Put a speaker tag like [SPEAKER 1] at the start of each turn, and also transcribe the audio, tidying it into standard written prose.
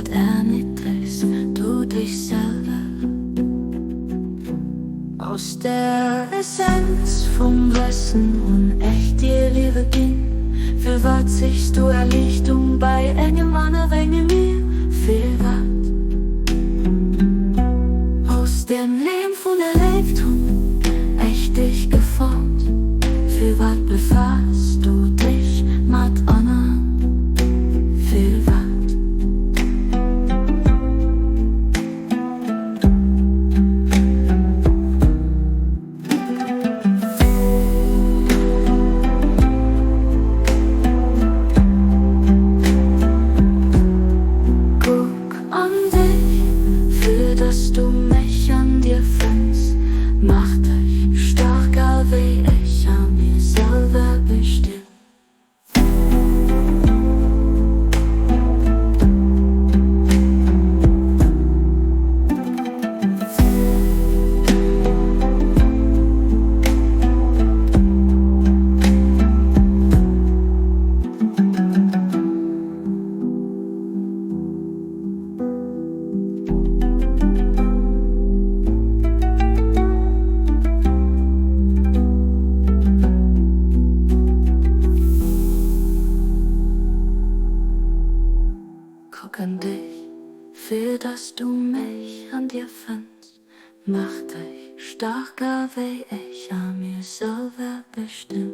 [SPEAKER 1] dat erniedrigst du dich selber. Aus der Essenz vom Wissen und echt dir Liebe ging, für wat siehst du Erlichtung bei engem Anränge mir, viel wat. Aus dem Leben von Erlebtung, echt dich geformt, für wat befasst du dich mit anderen, viel wat. Dass du mich an dir findest, macht dich stärker, wie ich an mir selber bestimm. Guck an dich, für dass du mich an dir findest, macht dich stärker, wie ich an mir selber bestimm.